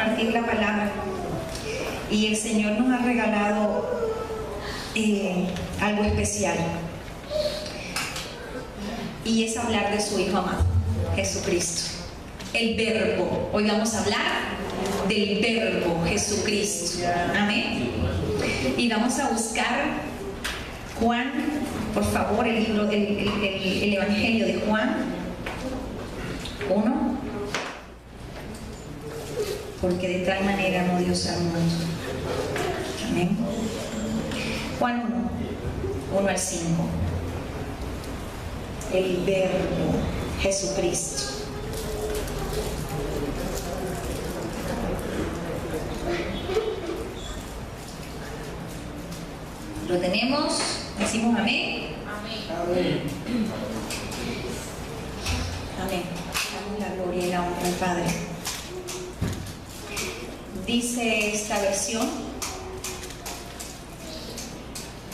compartir la palabra y el Señor nos ha regalado algo especial, y es hablar de su Hijo amado, Jesucristo, el Verbo. Hoy vamos a hablar del Verbo, Jesucristo. Amén. Y vamos a buscar Juan, por favor, el Evangelio de Juan 1, porque de tal manera amó Dios al mundo. Amén. Juan 1 al 5. El Verbo, Jesucristo. ¿Lo tenemos? ¿Decimos amén? Amén. Amén. Damos la gloria y la honra al Padre. Dice esta versión: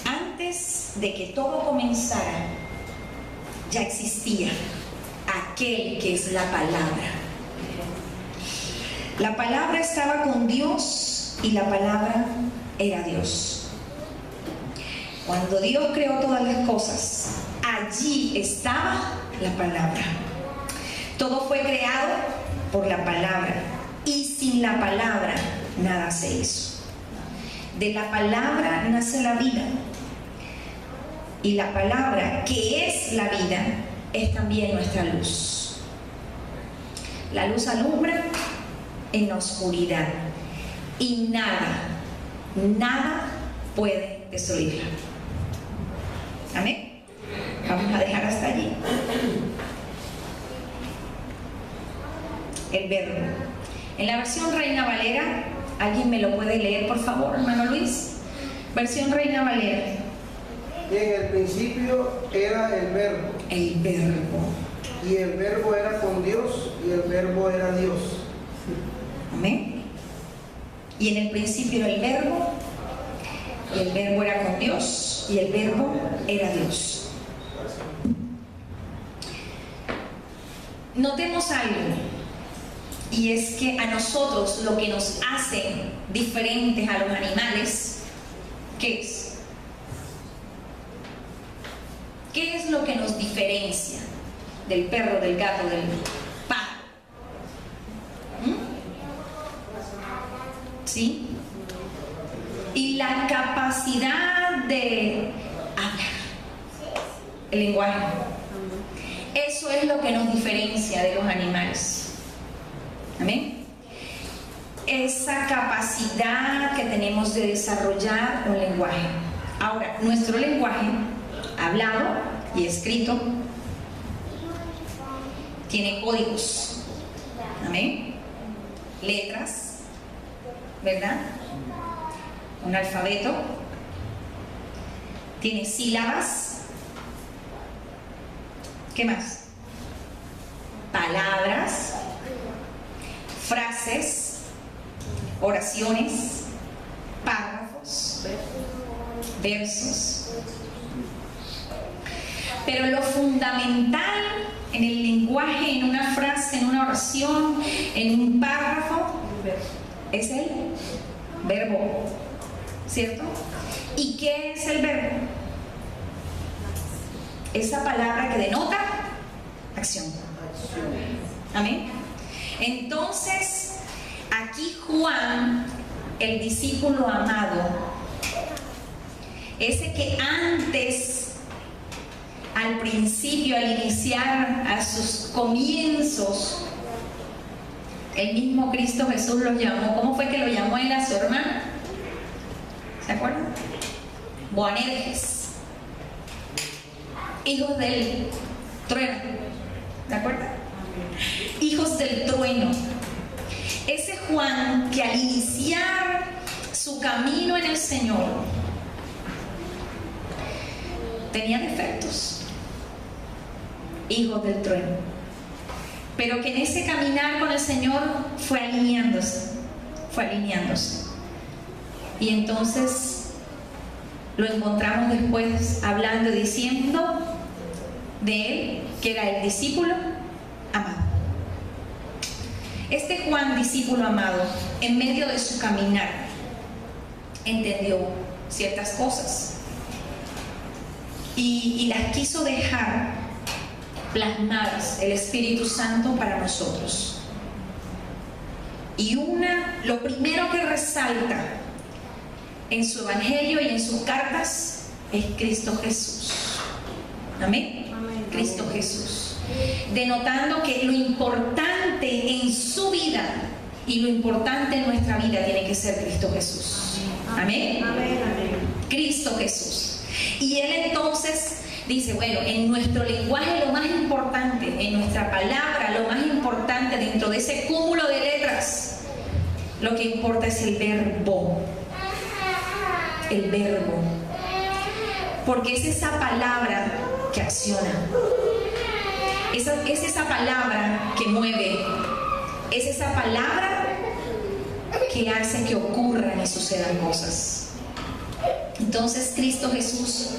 antes de que todo comenzara, ya existía aquel que es la palabra. La palabra estaba con Dios y la palabra era Dios. Cuando Dios creó todas las cosas, allí estaba la palabra. Todo fue creado por la palabra, y sin la palabra nada se hizo. De la palabra nace la vida, y la palabra, que es la vida, es también nuestra luz. La luz alumbra en la oscuridad, y nada puede destruirla. Amén. Vamos a dejar hasta allí. El Verbo. En la versión Reina Valera, ¿alguien me lo puede leer, por favor, hermano Luis? Versión Reina Valera. En el principio era el Verbo. El Verbo. Y el Verbo era con Dios, y el Verbo era Dios. Amén. Y en el principio era el Verbo, y el Verbo era con Dios, y el Verbo era Dios. Notemos algo, y es que a nosotros lo que nos hace diferentes a los animales, ¿qué es? ¿Qué es lo que nos diferencia del perro, del gato, del pájaro? ¿Sí? Y la capacidad de hablar, el lenguaje. Eso es lo que nos diferencia de los animales. Amén. Esa capacidad que tenemos de desarrollar un lenguaje. Ahora, nuestro lenguaje, hablado y escrito, tiene códigos. Amén. Letras, ¿verdad? Un alfabeto, tiene sílabas. ¿Qué más? Palabras, frases, oraciones, párrafos, versos. Pero lo fundamental en el lenguaje, en una frase, en una oración, en un párrafo, es el verbo. ¿Cierto? ¿Y qué es el verbo? Esa palabra que denota acción. Amén. Entonces, aquí Juan, el discípulo amado, ese que antes, al principio, al iniciar, a sus comienzos, el mismo Cristo Jesús los llamó. ¿Cómo fue que lo llamó él a su hermano? ¿Se acuerdan? Boanerges, hijos del trueno. ¿De acuerdo? Hijos del trueno. Ese Juan que al iniciar su camino en el Señor tenía defectos, hijos del trueno, pero que en ese caminar con el Señor fue alineándose. Y entonces lo encontramos después hablando y diciendo de él que era el discípulo amado. Este Juan, discípulo amado, en medio de su caminar, entendió ciertas cosas y las quiso dejar plasmadas el Espíritu Santo para nosotros. Y lo primero que resalta en su evangelio y en sus cartas es Cristo Jesús. Amén. Cristo Jesús. Denotando que lo importante en su vida y lo importante en nuestra vida tiene que ser Cristo Jesús. Amén. Cristo Jesús. Y él entonces dice, bueno, en nuestro lenguaje lo más importante, en nuestra palabra lo más importante dentro de ese cúmulo de letras, lo que importa es el verbo. El verbo. Porque es esa palabra que acciona. Es esa palabra que mueve. Es esa palabra que hace que ocurran y sucedan cosas. Entonces Cristo Jesús,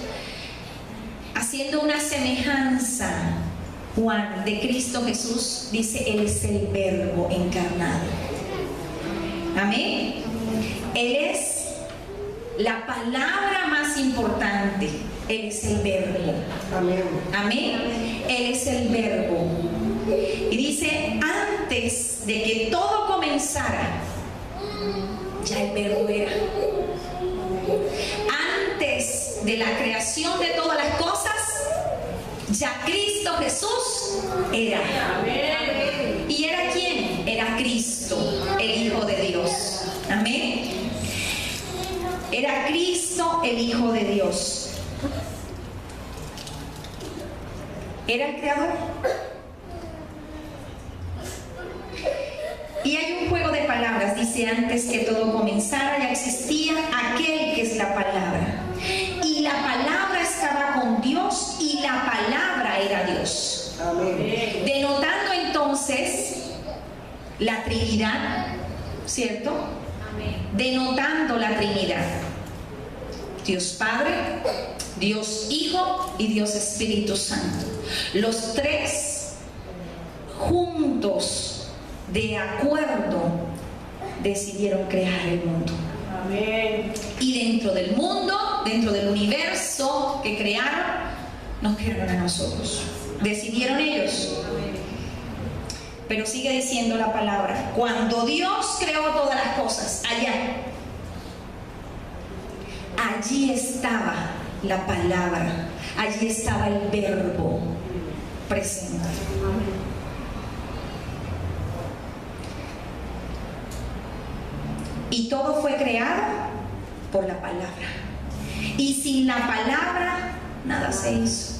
haciendo una semejanza, Juan, de Cristo Jesús, dice, Él es el verbo encarnado. Amén. Él es la palabra más importante. Él es el verbo. Amén. Amén. Él es el verbo. Y dice, antes de que todo comenzara, ya el verbo era. Antes de la creación de todas las cosas, ya Cristo Jesús era. ¿Y era quién? Era Cristo, el Hijo de Dios. Amén. Era Cristo, el Hijo de Dios. Era el Creador. Y hay un juego de palabras. Dice, antes que todo comenzara ya existía aquel que es la palabra. Y la palabra estaba con Dios y la palabra era Dios. Amén. Denotando entonces la Trinidad, ¿cierto? Denotando la Trinidad. Dios Padre, Dios Hijo y Dios Espíritu Santo. Los tres juntos, de acuerdo, decidieron crear el mundo. Amén. Y dentro del mundo, dentro del universo que crearon, nos crearon a nosotros. Decidieron ellos. Pero sigue diciendo la palabra, cuando Dios creó todas las cosas, allí estaba la palabra, allí estaba el verbo presente. Y todo fue creado por la palabra. Y sin la palabra, nada se hizo.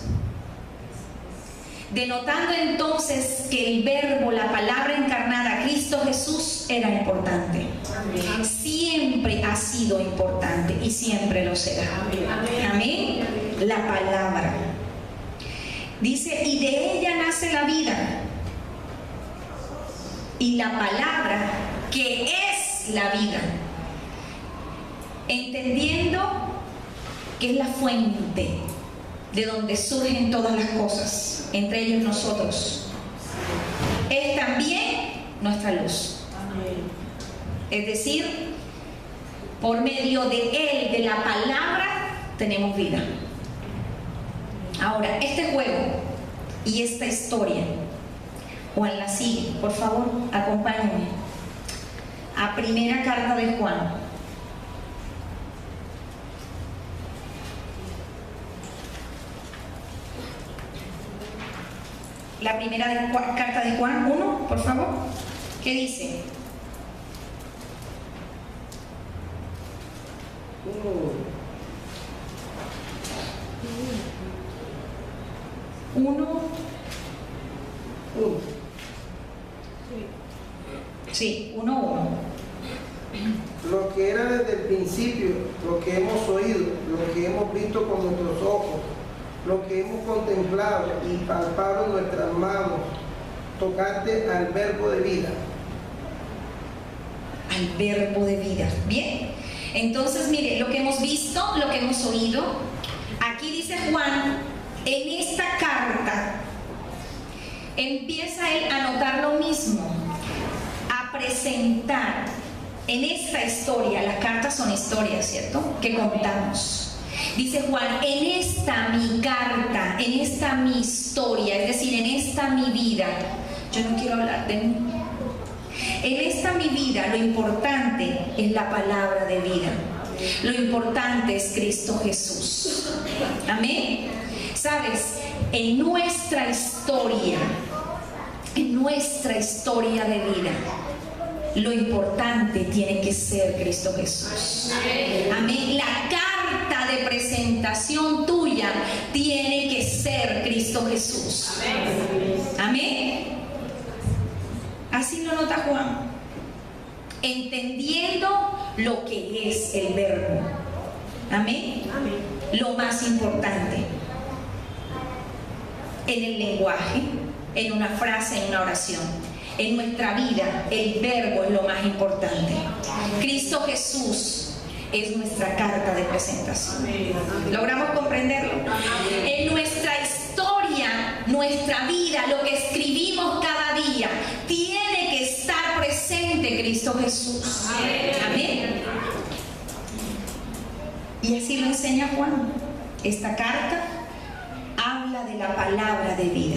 Denotando entonces que el verbo, la palabra encarnada, Cristo Jesús, era importante. Amén. Siempre ha sido importante y siempre lo será. Amén. Amén. La palabra. Dice, y de ella nace la vida. Y la palabra, que es la vida. Entendiendo que es la fuente de donde surgen todas las cosas, entre ellos nosotros. Es también nuestra luz. Es decir, por medio de Él, de la palabra, tenemos vida. Ahora, este juego y esta historia, Juan la sigue, por favor, acompáñenme a primera carta de Juan. La primera carta de Juan 1, por favor. ¿Qué dice? 1. Sí, 1. Lo que era desde el principio, lo que hemos oído, lo que hemos visto con nuestros ojos, lo que hemos contemplado y palpado en nuestras manos, tocante al verbo de vida. Al verbo de vida. Bien. Entonces, mire, lo que hemos visto, lo que hemos oído, aquí dice Juan, en esta carta, empieza él a notar lo mismo. presentar en esta historia. Las cartas son historias, ¿cierto?, que contamos. Dice Juan, en esta mi carta, en esta mi historia, es decir, en esta mi vida, yo no quiero hablar de mí. En esta mi vida lo importante es la palabra de vida. Lo importante es Cristo Jesús. Amén. ¿Sabes? En nuestra historia de vida, lo importante tiene que ser Cristo Jesús. Amén. La carta de presentación tuya tiene que ser Cristo Jesús. Amén. Así lo nota Juan, entendiendo lo que es el verbo. Amén. Lo más importante en el lenguaje, en una frase, en una oración. En nuestra vida, el verbo es lo más importante. Cristo Jesús es nuestra carta de presentación. ¿Logramos comprenderlo? En nuestra historia, nuestra vida, lo que escribimos cada día, tiene que estar presente Cristo Jesús. Amén. Y así lo enseña Juan. Esta carta habla de la palabra de vida,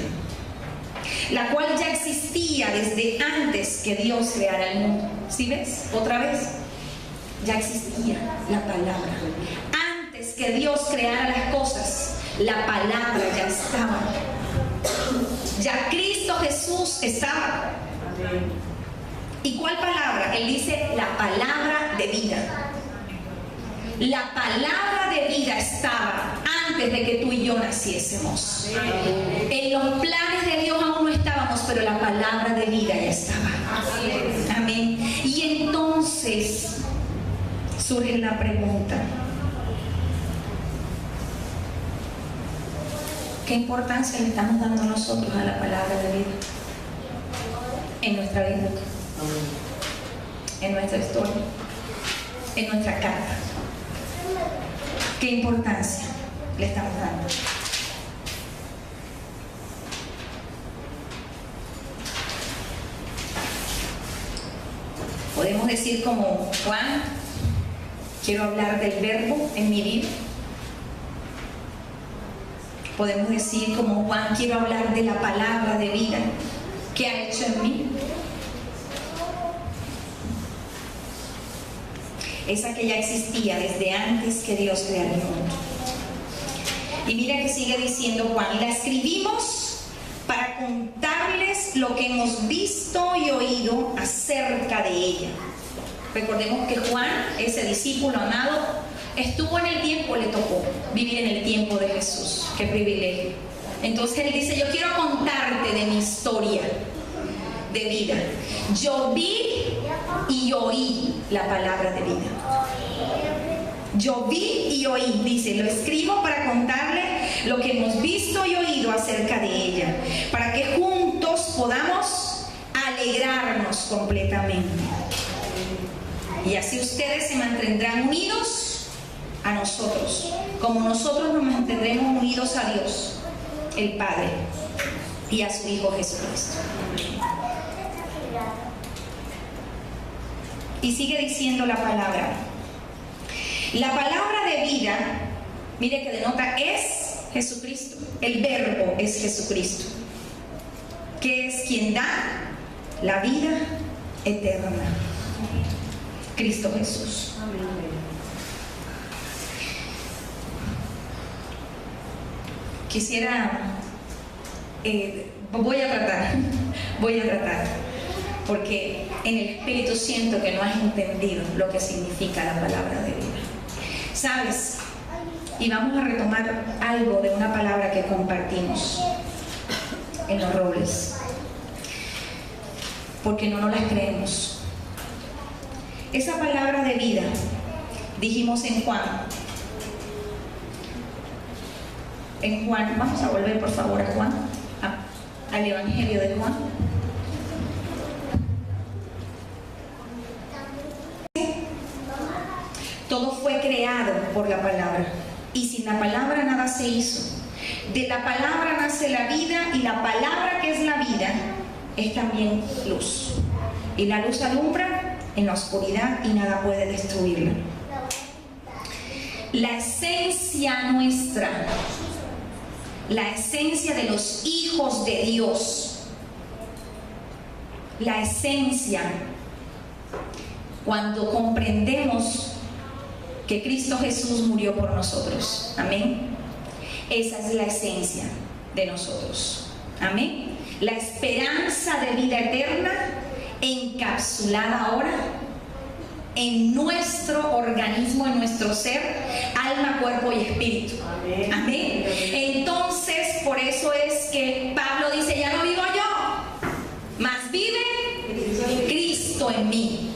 la cual ya existía desde antes que Dios creara el mundo. ¿Sí ves? Otra vez, ya existía la palabra. Antes que Dios creara las cosas, la palabra ya estaba. Ya Cristo Jesús estaba. ¿Y cuál palabra? Él dice la palabra de vida. La palabra de vida estaba antes de que tú y yo naciésemos. En los planes de Dios aún no estábamos, pero la palabra de vida ya estaba. Amén. Y entonces surge la pregunta: ¿qué importancia le estamos dando nosotros a la palabra de vida en nuestra vida, en nuestra historia, en nuestra carta? ¿Qué importancia le estamos dando? Podemos decir como Juan, quiero hablar del verbo en mi vida. Podemos decir como Juan, quiero hablar de la palabra de vida que ha hecho en mí. Esa que ya existía desde antes que Dios creara el mundo. Y mira que sigue diciendo Juan, la escribimos para contarles lo que hemos visto y oído acerca de ella. Recordemos que Juan, ese discípulo amado, estuvo en el tiempo, le tocó vivir en el tiempo de Jesús. Qué privilegio. Entonces él dice, yo quiero contarte de mi historia de vida. Yo vi y oí la palabra de vida. Yo vi y oí, dice, lo escribo para contarle lo que hemos visto y oído acerca de ella, para que juntos podamos alegrarnos completamente. Y así ustedes se mantendrán unidos a nosotros, como nosotros nos mantendremos unidos a Dios, el Padre, y a su Hijo Jesucristo. Y sigue diciendo la palabra. La palabra de vida, mire que denota, es Jesucristo. El verbo es Jesucristo, que es quien da la vida eterna. Cristo Jesús. Quisiera, voy a tratar, porque en el Espíritu siento que no has entendido lo que significa la palabra de vida. ¿Sabes? Y vamos a retomar algo de una palabra que compartimos en los roles, porque no nos las creemos. Esa palabra de vida, dijimos en Juan, vamos a volver por favor a Juan, al Evangelio de Juan. Todo fue creado por la palabra, y sin la palabra nada se hizo. De la palabra nace la vida, y la palabra que es la vida es también luz. Y la luz alumbra en la oscuridad y nada puede destruirla. La esencia nuestra, la esencia de los hijos de Dios, la esencia, cuando comprendemos que Cristo Jesús murió por nosotros, amén, esa es la esencia de nosotros, amén, la esperanza de vida eterna encapsulada ahora en nuestro organismo, en nuestro ser, alma, cuerpo y espíritu. Amén. Amén. Entonces, por eso es que Pablo dice, ya no vivo yo, mas vive Cristo en mí.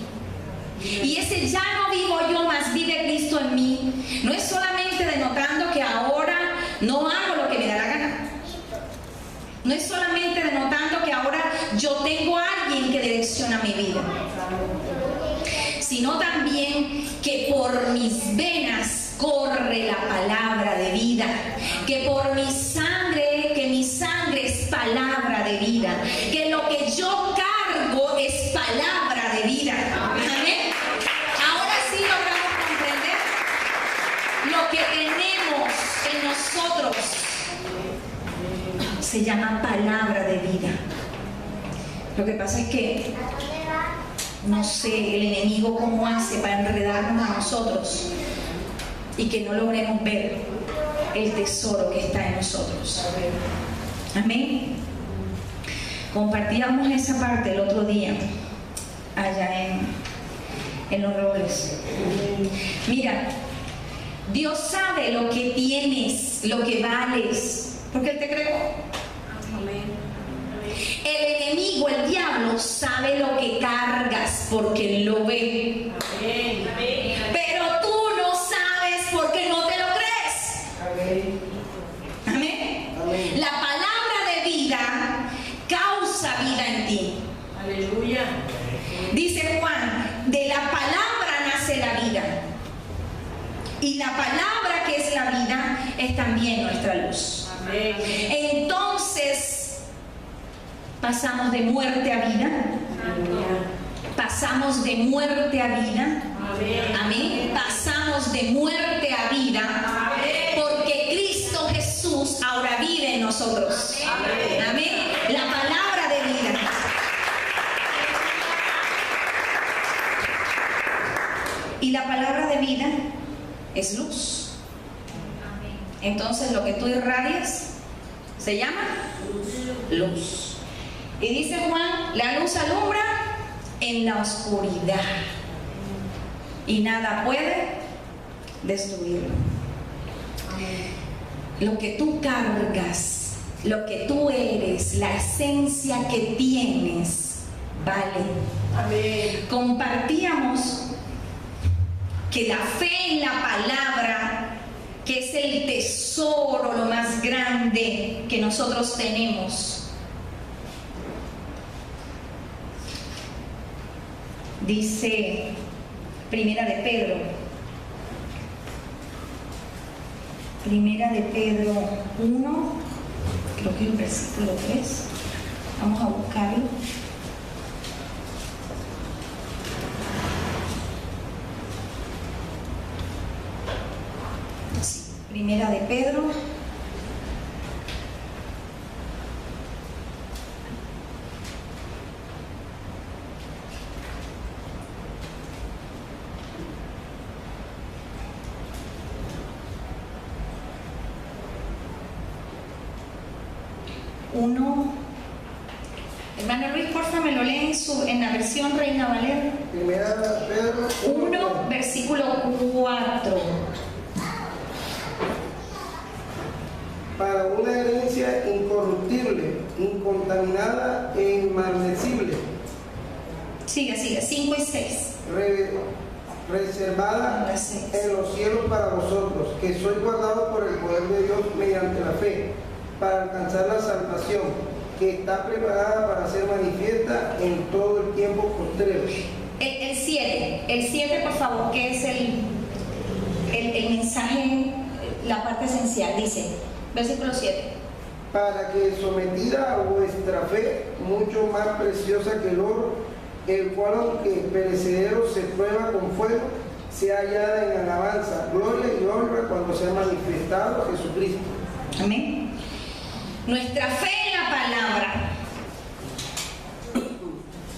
Y ese ya no vivo yo, mas vive Cristo en mí, no es solamente denotando que ahora no hago lo que me da la gana. No es solamente denotando que ahora yo tengo a alguien que direcciona mi vida, sino también que por mis venas corre la palabra de vida, que por mi sangre, que mi sangre es palabra de vida, que lo que yo cargo es palabra de vida. Amén. Ahora sí logramos comprender lo que tenemos en nosotros. Se llama palabra de vida. Lo que pasa es que no sé el enemigo cómo hace para enredarnos a nosotros y que no logremos ver el tesoro que está en nosotros. Amén. Compartíamos esa parte el otro día allá en Los Robles. Mira, Dios sabe lo que tienes, lo que vales, porque Él te creó. El enemigo, el diablo, sabe lo que cargas porque Él lo ve. Pero tú no sabes porque no te lo crees. Amén. La palabra de vida causa vida en ti. Aleluya. Dice Juan, de la palabra nace la vida. Y la palabra que es la vida es también nuestra luz. Amén. Entonces, pasamos de muerte a vida. Pasamos de muerte a vida. Amén. Pasamos de muerte a vida. Porque Cristo Jesús ahora vive en nosotros. Amén. La palabra de vida. Y la palabra de vida es luz. Entonces lo que tú irradias se llama luz. Y dice Juan, la luz alumbra en la oscuridad y nada puede destruirlo. Lo que tú cargas, lo que tú eres, la esencia que tienes, vale. Amén. Compartíamos que la fe en la palabra, que es el tesoro, lo más grande que nosotros tenemos, dice Primera de Pedro 1, creo que es el versículo 3, vamos a buscarlo. Sí, Primera de Pedro 1. Hermano Luis, porfa, me lo lee en la versión Reina Valera. Primera de Pedro 1, versículo 4. Para una herencia incorruptible, incontaminada e inmarcesible. Sigue, 5 y 6. Reservada en los cielos para vosotros, que sois guardados por el poder de Dios mediante la fe, para alcanzar la salvación, que está preparada para ser manifiesta en todo el tiempo postrero. El 7, por favor, que es el mensaje, la parte esencial, dice, versículo 7. Para que sometida a vuestra fe, mucho más preciosa que el oro, el cual aunque perecedero se prueba con fuego, sea hallada en alabanza, gloria y honra cuando sea manifestado Jesucristo. Amén. Nuestra fe en la palabra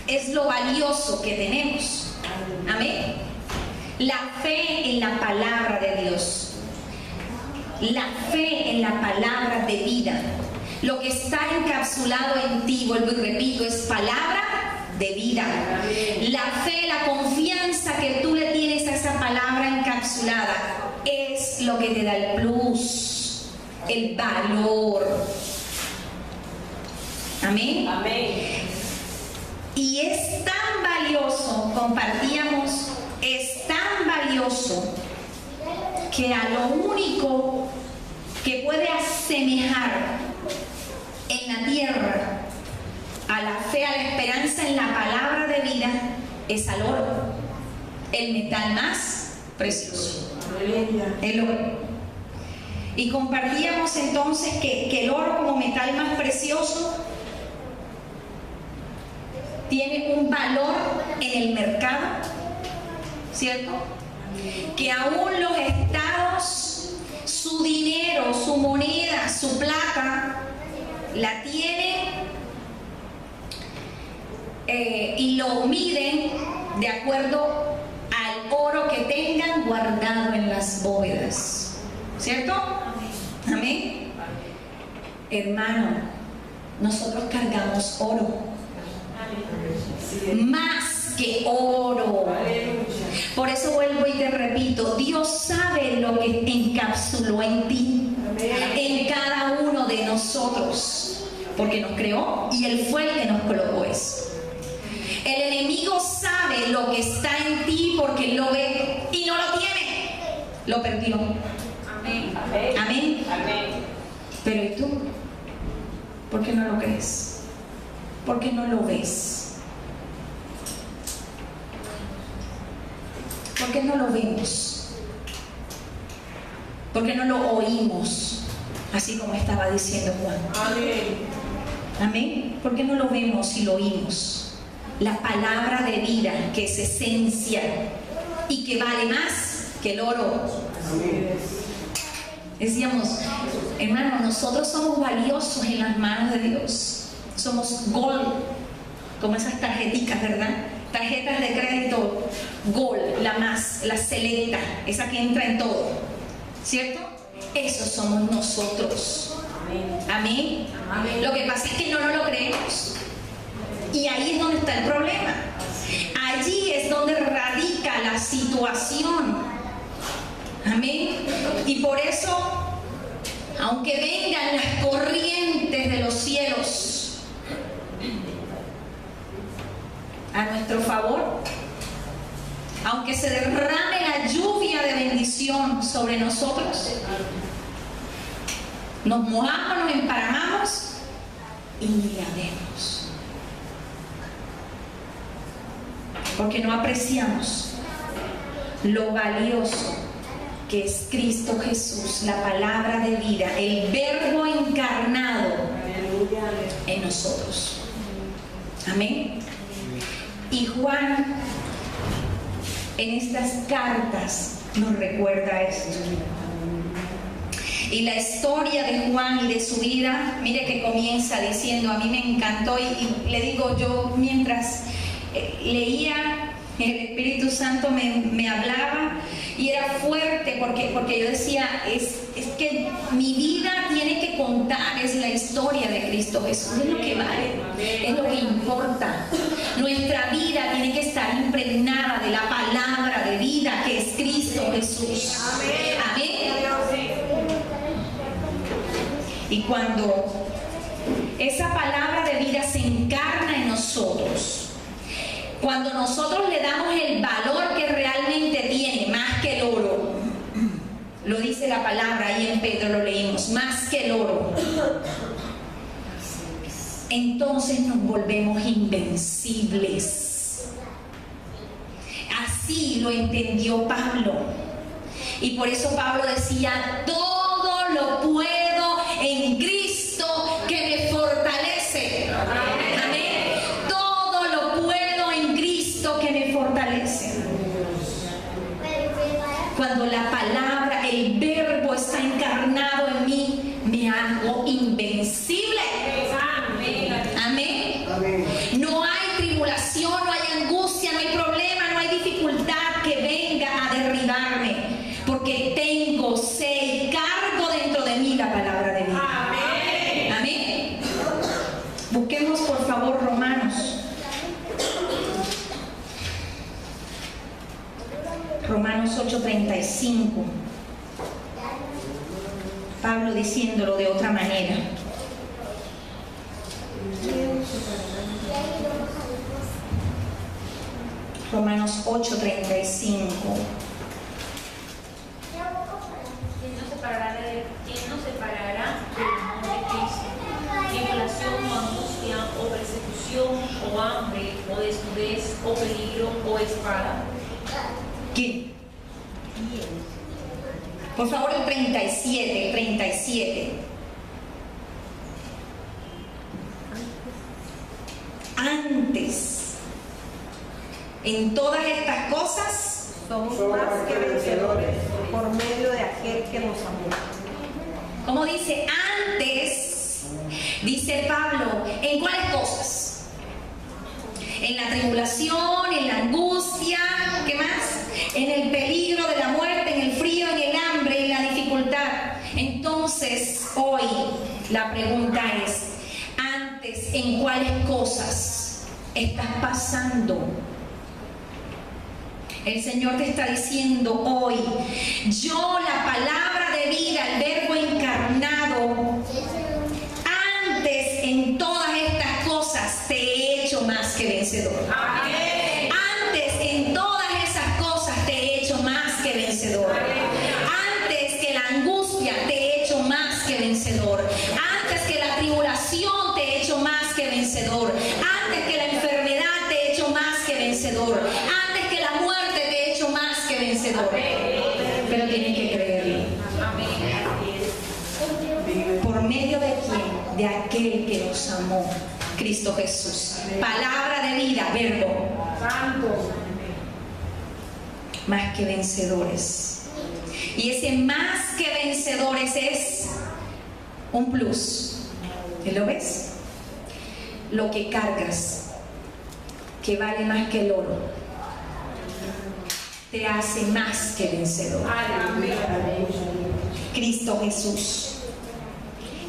es lo valioso que tenemos. Amén. La fe en la palabra de Dios. La fe en la palabra de vida. Lo que está encapsulado en ti, vuelvo y repito, es palabra de vida. La fe, la confianza que tú le tienes a esa palabra encapsulada es lo que te da el plus, el valor. Amén. Amén. Y es tan valioso, compartíamos, es tan valioso que a lo único que puede asemejar en la tierra a la fe, a la esperanza en la palabra de vida, es al oro, el metal más precioso, el oro. Y compartíamos entonces que el oro como metal más precioso tiene un valor en el mercado, ¿cierto? Que aún los estados, su dinero, su moneda, su plata, la tienen y lo miden de acuerdo al oro que tengan guardado en las bóvedas, ¿cierto? Amén. Hermano, nosotros cargamos oro, más que oro. Por eso vuelvo y te repito, Dios sabe lo que encapsuló en ti, en cada uno de nosotros, porque nos creó y Él fue el que nos colocó eso. El enemigo sabe lo que está en ti porque lo ve y no lo tiene, lo perdió. Amén. Amén. Amén. Pero ¿y tú? ¿Por qué no lo crees? ¿Por qué no lo ves? ¿Por qué no lo vemos? ¿Por qué no lo oímos? Así como estaba diciendo Juan. Amén. Amén. ¿Por qué no lo vemos y lo oímos? La palabra de vida, que es esencia y que vale más que el oro. Amén. Decíamos, hermano, nosotros somos valiosos en las manos de Dios. Somos gold, como esas tarjeticas, ¿verdad? Tarjetas de crédito gold, la selecta, esa que entra en todo, ¿cierto? Esos somos nosotros. Amén. Amén. Lo que pasa es que no lo creemos. Y ahí es donde está el problema. Allí es donde radica la situación. Amén. Y por eso, aunque vengan las corrientes de los cielos a nuestro favor, aunque se derrame la lluvia de bendición sobre nosotros, nos mojamos, nos emparamamos y ni la vemos. Porque no apreciamos lo valioso que es Cristo Jesús, la palabra de vida, el verbo encarnado en nosotros. Amén. Y Juan en estas cartas nos recuerda esto. Y la historia de Juan y de su vida, mire que comienza diciendo, a mí me encantó, y le digo, yo mientras leía, el Espíritu Santo me hablaba y era fuerte porque yo decía, es que mi vida tiene que contar, es la historia de Cristo Jesús, es lo que vale, es lo que importa. Nuestra vida tiene que estar impregnada de la palabra de vida que es Cristo Jesús. Amén. Y cuando esa palabra de vida se encarna en nosotros, cuando nosotros le damos el valor que realmente tiene, más que el oro, lo dice la palabra, ahí en Pedro lo leímos, más que el oro, entonces nos volvemos invencibles. Así lo entendió Pablo. Y por eso Pablo decía, todo lo puedo en Cristo que me fortalece. Amén. Todo lo puedo en Cristo Pablo diciéndolo de otra manera. Romanos 8:35. ¿Quién nos separará del amor de Cristo? Tribulación o angustia, o persecución, o hambre, o desnudez, o peligro, o espada. ¿Quién? Por favor, el 37. Antes, en todas estas cosas, Somos más que vencedores por medio de aquel que nos amó. como dice, antes, dice Pablo, ¿en cuáles cosas? En la tribulación, en la angustia, ¿qué más? En el peligro de la muerte, en el frío, en el hambre, en la dificultad. Entonces, hoy la pregunta es, antes, ¿en cuáles cosas estás pasando? El Señor te está diciendo hoy, yo, la palabra de vida, el verbo encarnado, antes en todas estas cosas te he hecho más que vencedor. Amén. Antes en todas esas cosas te he hecho más que vencedor. Antes que la angustia te he hecho más que vencedor. Antes que la tribulación te he hecho más que vencedor. Antes que la enfermedad te he hecho más que vencedor. Antes que la muerte te he hecho más que vencedor. Pero tienes que creerlo. ¿Por medio de quién? De aquel que nos amó, Cristo Jesús. Palabra de vida, verbo. Santo. Más que vencedores. Y ese más que vencedores es un plus. ¿Lo ves? Lo que cargas, que vale más que el oro, te hace más que vencedor. Cristo Jesús.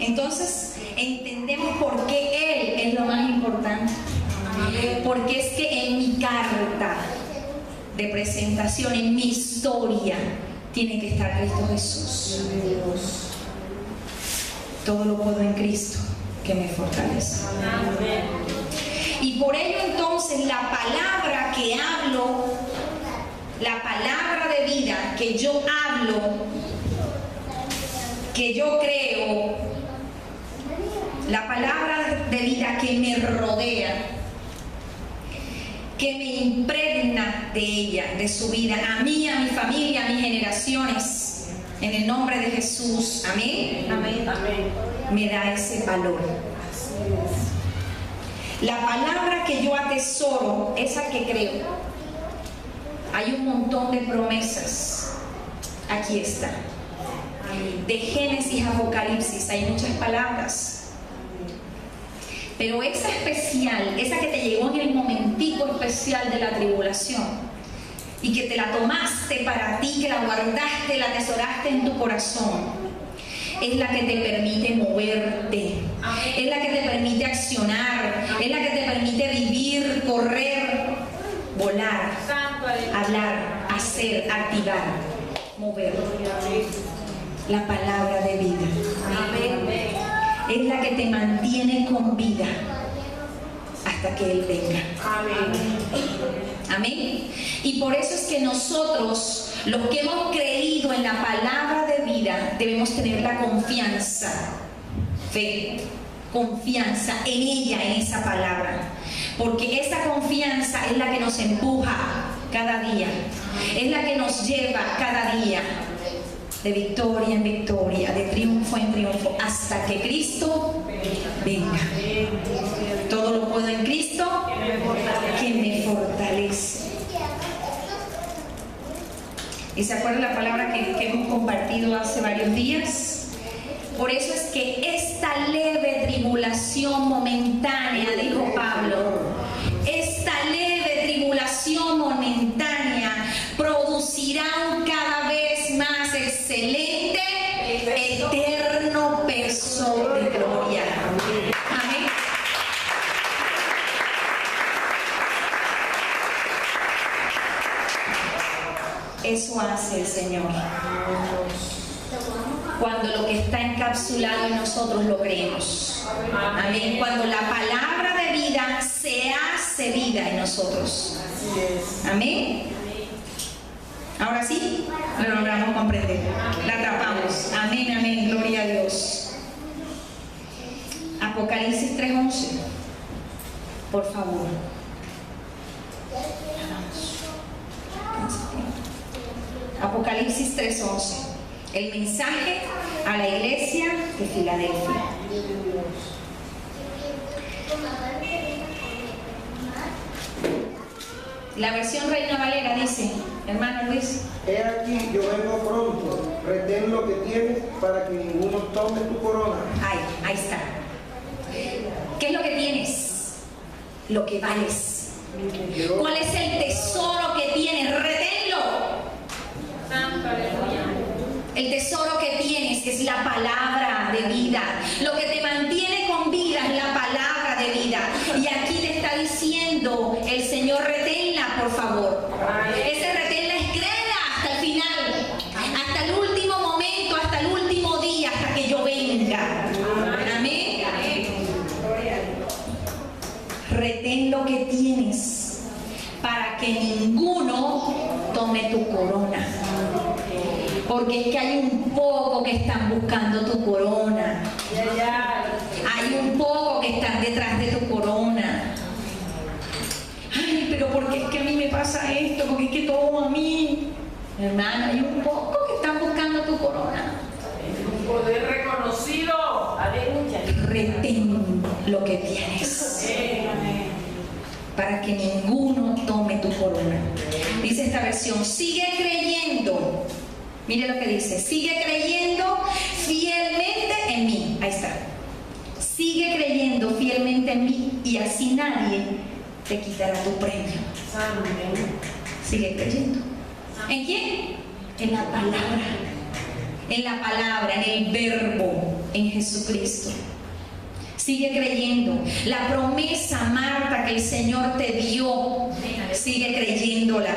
Entonces entendemos por qué Él es lo más importante. Porque es que en mi carta de presentación, en mi historia, tiene que estar Cristo Jesús. Todo lo puedo en Cristo que me fortalece. Y por ello entonces la palabra que hablo, la palabra de vida que yo hablo, que yo creo, la palabra de vida que me rodea, que me impregna de ella, de su vida, a mí, a mi familia, a mis generaciones, en el nombre de Jesús, amén, Amén. Amén. me da ese valor. La palabra que yo atesoro, esa que creo, hay un montón de promesas, aquí está, de Génesis a Apocalipsis, hay muchas palabras. Pero esa especial, esa que te llegó en el momentico especial de la tribulación y que te la tomaste para ti, que la guardaste, la atesoraste en tu corazón, es la que te permite moverte, es la que te permite accionar, es la que te permite vivir, correr, volar, hablar, hacer, activar, mover. La palabra de vida. Es la que te mantiene con vida hasta que Él venga. Amén. Y por eso es que nosotros, los que hemos creído en la palabra de vida, debemos tener la confianza, fe, confianza en ella, en esa palabra. Porque esa confianza es la que nos empuja cada día, es la que nos lleva cada día de victoria en victoria, de triunfo en triunfo, hasta que Cristo venga. Todo lo puedo en Cristo que me fortalece. ¿Y se acuerdan la palabra que hemos compartido hace varios días? Por eso es que esta leve tribulación momentánea, dijo Pablo, esta leve tribulación momentánea producirá un cada vez más excelente, eterno peso de gloria. Amén. Eso hace el Señor. Cuando lo que está encapsulado en nosotros lo creemos. Amén. Cuando la palabra de vida se hace vida en nosotros. Amén. Ahora sí, lo logramos comprender. La atrapamos. Amén, amén. Gloria a Dios. Apocalipsis 3:11. Por favor. Apocalipsis 3:11. El mensaje a la iglesia de Filadelfia. La versión Reina Valera dice, hermano Luis: He aquí, yo vengo pronto, retén lo que tienes para que ninguno tome tu corona. ahí está. ¿Qué es lo que tienes? Lo que vales. ¿Cuál es el tesoro que tienes? Reténlo. Santo, aleluya. El tesoro que tienes es la palabra de vida. Lo que te mantiene con vida es la palabra de vida. Y aquí te está diciendo el Señor: reténla, por favor. Ese reténla es créela hasta el final, hasta el último momento, hasta el último día, hasta que yo venga. Amén. Retén lo que tienes para que ninguno tome tu corona. Porque es que hay un poco que están buscando tu corona. Hay un poco que están detrás de tu corona. Ay, pero ¿por qué es que a mí me pasa esto? Porque es que todo a mí. Hermana, hay un poco que están buscando tu corona. Un poder reconocido. Aleluya. Retén lo que tienes para que ninguno tome tu corona. Dice esta versión: sigue creyendo. Mire lo que dice: sigue creyendo fielmente en mí. Ahí está. Sigue creyendo fielmente en mí y así nadie te quitará tu premio. Sigue creyendo. ¿En quién? En la palabra. En la palabra, en el verbo, en Jesucristo. Sigue creyendo. La promesa, Marta, que el Señor te dio, sigue creyéndola.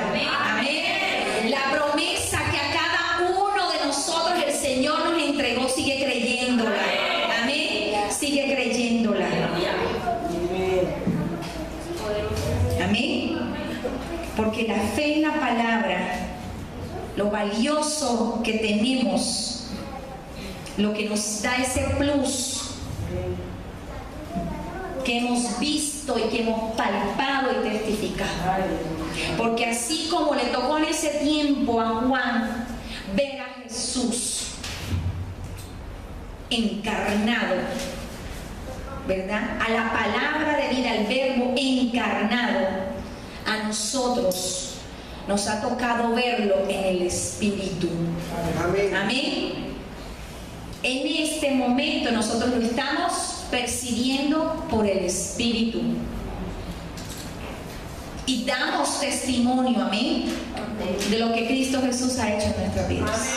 Amén. La promesa que a cada uno de nosotros el Señor nos entregó, sigue creyéndola. Amén. Sigue creyéndola. Amén. Porque la fe en la palabra, lo valioso que tenemos, lo que nos da ese plus que hemos visto y que hemos palpado y testificado. Porque así como le tocó en ese tiempo a Juan ver a Jesús encarnado, ¿verdad? A la palabra de vida, al verbo encarnado, a nosotros nos ha tocado verlo en el Espíritu. Amén. Amén. En este momento nosotros lo estamos percibiendo por el Espíritu y damos testimonio, amén, de lo que Cristo Jesús ha hecho en nuestras vidas,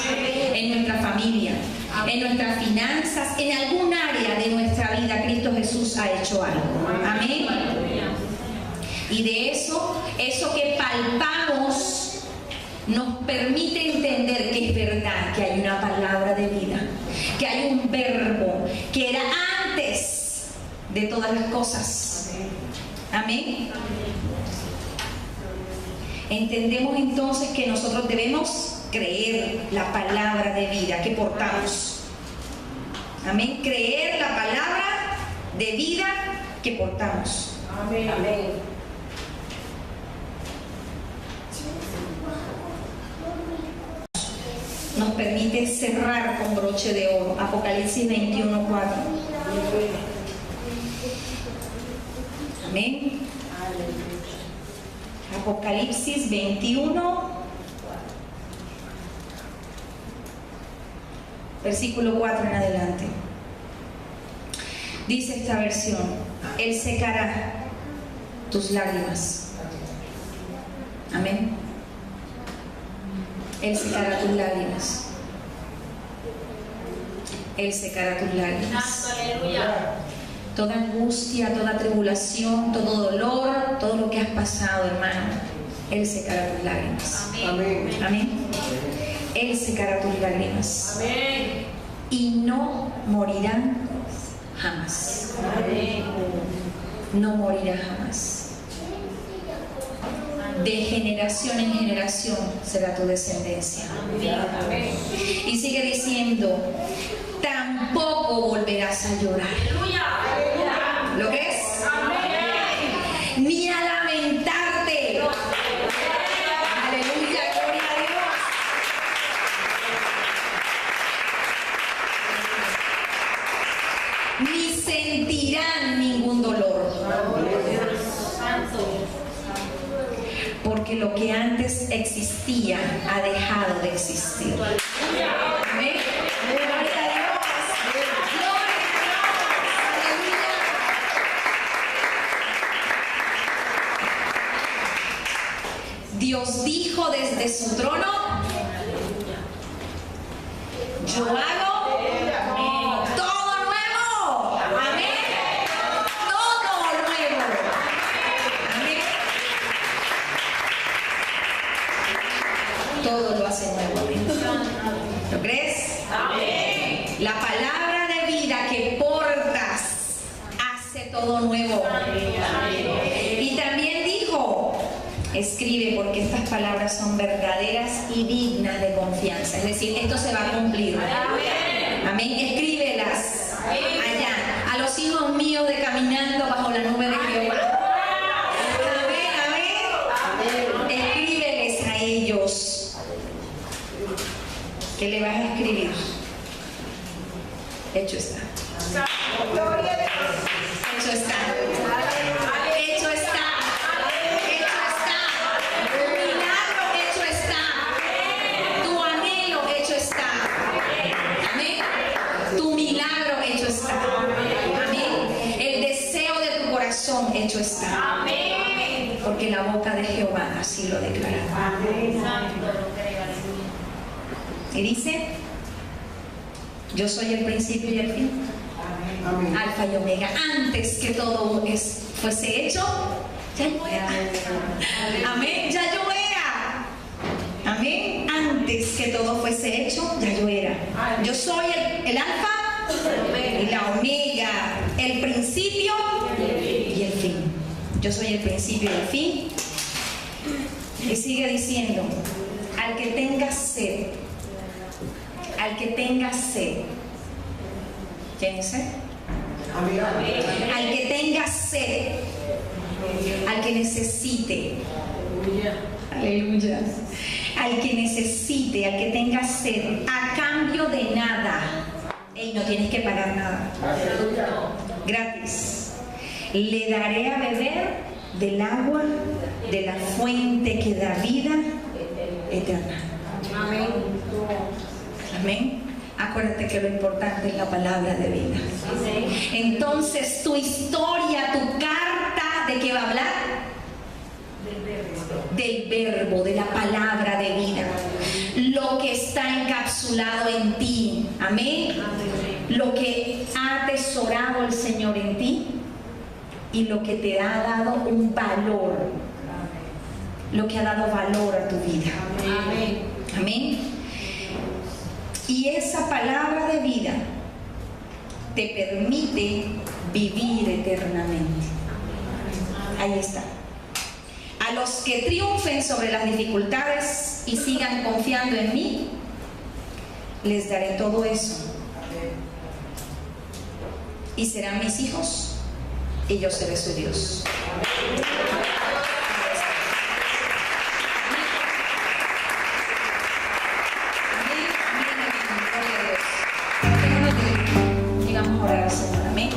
en nuestra familia, en nuestras finanzas, en algún área de nuestra vida. Cristo Jesús ha hecho algo, amén. Y de eso que palpamos nos permite entender que es verdad, que hay una palabra de vida, que hay un verbo que era antes de todas las cosas. Amén. Entendemos entonces que nosotros debemos creer la palabra de vida que portamos. Amén. Creer la palabra de vida que portamos. Amén. Amén. Nos permite cerrar con broche de oro. Apocalipsis 21:4. Amén. Apocalipsis 21, versículo 4 en adelante. Dice esta versión: Él secará tus lágrimas. Amén. Él secará tus lágrimas. Él secará tus lágrimas. Aleluya. Toda angustia, toda tribulación, todo dolor, todo lo que has pasado, hermano, Él secará tus lágrimas. Amén. Amén. Él secará tus lágrimas. Amén. y no morirán jamás. No morirá jamás. De generación en generación será tu descendencia. Y sigue diciendo, tampoco volverás a llorar. ¿Lo crees? Ni a lamentarte. Aleluya, gloria a Dios. Ni sentirán ningún dolor. Porque lo que antes existía ha dejado de existir. Amén. Gloria a Dios. Gloria a Dios. Aleluya. Dios dijo desde su trono, yo hago todo nuevo. Amén. Todo nuevo. Amén. Todo lo hace nuevo. ¿Lo crees? Amén. La palabra de vida que portas hace todo nuevo. Y también dijo, escribe porque estas palabras son verdaderas y dignas de confianza. Es decir, esto se va a cumplir. Amén. Escríbelas allá a los hijos míos de caminando bajo la nube de Jehová. Amén. Escríbeles a ellos. ¿Qué le vas a escribir? Hecho está. Hecho está. Hecho está. Hecho está. Tu milagro hecho está. Tu anhelo hecho está. Amén. Tu milagro hecho está. Amén. El deseo de tu corazón hecho está. Amén. Porque la boca de Jehová así lo declara. Amén. Y dice, yo soy el principio y el fin. Amén. Alfa y Omega. Antes que todo fuese hecho, ya yo era. Amén. Ya yo era. Amén. Antes que todo fuese hecho, ya yo era. Yo soy el alfa y la omega, el principio y el fin. Yo soy el principio y el fin. Y sigue diciendo, al que tenga sed, al que tenga sed. ¿Tiene sed? Al que tenga sed, al que necesite. Aleluya. Al que necesite, al que tenga sed, a cambio de nada. Y no tienes que pagar nada. Gratis. Le daré a beber del agua de la fuente que da vida eterna. Amén. Amén. Acuérdate que lo importante es la palabra de vida. Entonces tu historia, tu carta, ¿de qué va a hablar? Del verbo, de la palabra de vida. Lo que está encapsulado en ti. Amén. Lo que ha atesorado el Señor en ti y lo que te ha dado un valor. Lo que ha dado valor a tu vida. Amén. Amén. Y esa palabra de vida te permite vivir eternamente. Ahí está. A los que triunfen sobre las dificultades y sigan confiando en mí, les daré todo eso. Y serán mis hijos y yo seré su Dios. Y vamos a orar al Señor. Amén.